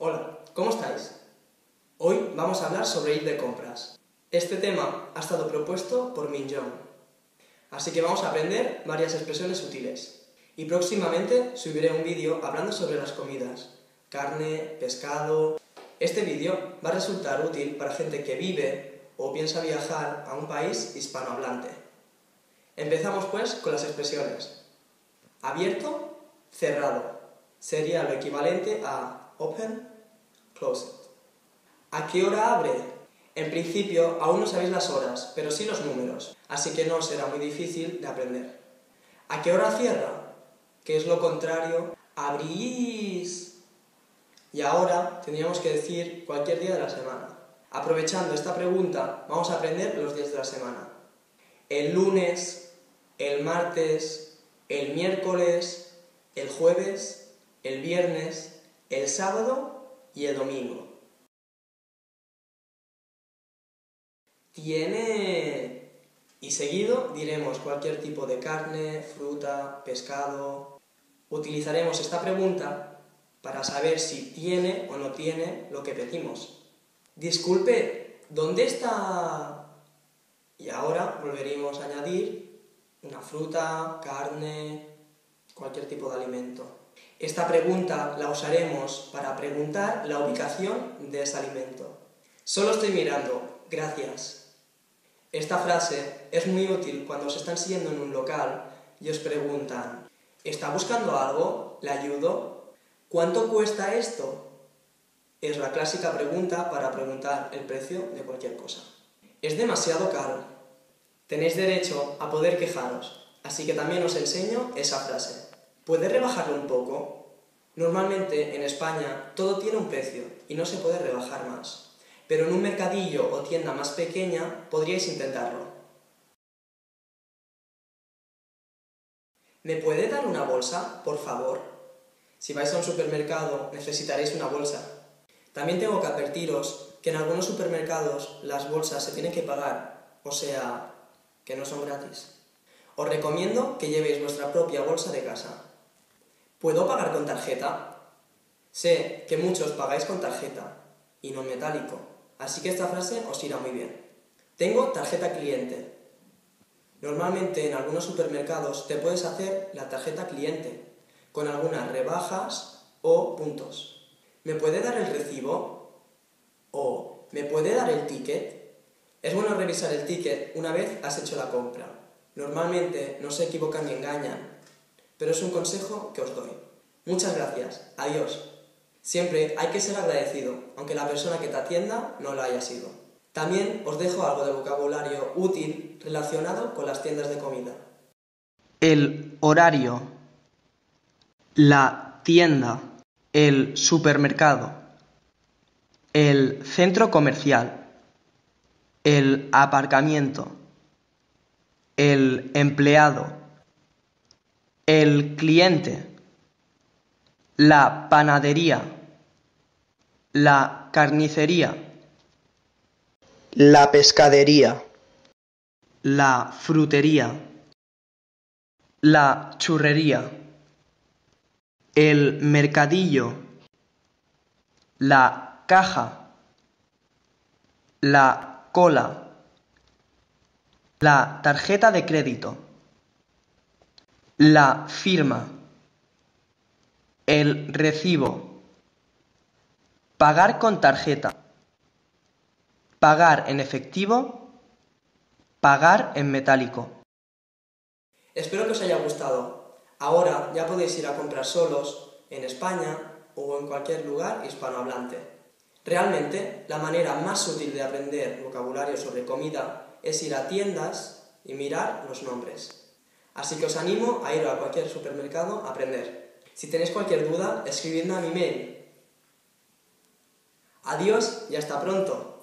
Hola, ¿cómo estáis? Hoy vamos a hablar sobre ir de compras. Este tema ha estado propuesto por Min Jong. Así que vamos a aprender varias expresiones útiles. Y próximamente subiré un vídeo hablando sobre las comidas, carne, pescado. Este vídeo va a resultar útil para gente que vive o piensa viajar a un país hispanohablante. Empezamos pues con las expresiones. Abierto, cerrado. Sería lo equivalente a open, closed. ¿A qué hora abre? En principio aún no sabéis las horas, pero sí los números, así que no será muy difícil de aprender. ¿A qué hora cierra? Que es lo contrario, abrís. Y ahora tendríamos que decir cualquier día de la semana. Aprovechando esta pregunta, vamos a aprender los días de la semana. El lunes, el martes, el miércoles, el jueves, el viernes, el sábado y el domingo. Tiene. Y seguido diremos cualquier tipo de carne, fruta, pescado. Utilizaremos esta pregunta para saber si tiene o no tiene lo que pedimos. Disculpe, ¿dónde está? Y ahora volveríamos a añadir una fruta, carne, cualquier tipo de alimento. Esta pregunta la usaremos para preguntar la ubicación de ese alimento. Solo estoy mirando, gracias. Esta frase es muy útil cuando os están siguiendo en un local y os preguntan ¿está buscando algo? ¿Le ayudo? ¿Cuánto cuesta esto? Es la clásica pregunta para preguntar el precio de cualquier cosa. Es demasiado caro. Tenéis derecho a poder quejaros, así que también os enseño esa frase. ¿Puede rebajarlo un poco? Normalmente en España todo tiene un precio y no se puede rebajar más. Pero en un mercadillo o tienda más pequeña podríais intentarlo. ¿Me puede dar una bolsa, por favor? Si vais a un supermercado necesitaréis una bolsa. También tengo que advertiros que en algunos supermercados las bolsas se tienen que pagar, o sea, que no son gratis. Os recomiendo que llevéis vuestra propia bolsa de casa. ¿Puedo pagar con tarjeta? Sé que muchos pagáis con tarjeta y no en metálico. Así que esta frase os irá muy bien. Tengo tarjeta cliente. Normalmente en algunos supermercados te puedes hacer la tarjeta cliente, con algunas rebajas o puntos. ¿Me puede dar el recibo? ¿O me puede dar el ticket? Es bueno revisar el ticket una vez has hecho la compra. Normalmente no se equivocan ni engañan, pero es un consejo que os doy. Muchas gracias. Adiós. Siempre hay que ser agradecido, aunque la persona que te atienda no lo haya sido. También os dejo algo de vocabulario útil relacionado con las tiendas de comida. El horario, la tienda, el supermercado, el centro comercial, el aparcamiento, el empleado, el cliente, la panadería, la carnicería, la pescadería, la frutería, la churrería, el mercadillo, la caja, la cola, la tarjeta de crédito, la firma, el recibo, pagar con tarjeta, pagar en efectivo, pagar en metálico. Espero que os haya gustado. Ahora ya podéis ir a comprar solos en España o en cualquier lugar hispanohablante. Realmente, la manera más útil de aprender vocabulario sobre comida es ir a tiendas y mirar los nombres. Así que os animo a ir a cualquier supermercado a aprender. Si tenéis cualquier duda, escribidme a mi mail. Adiós y hasta pronto.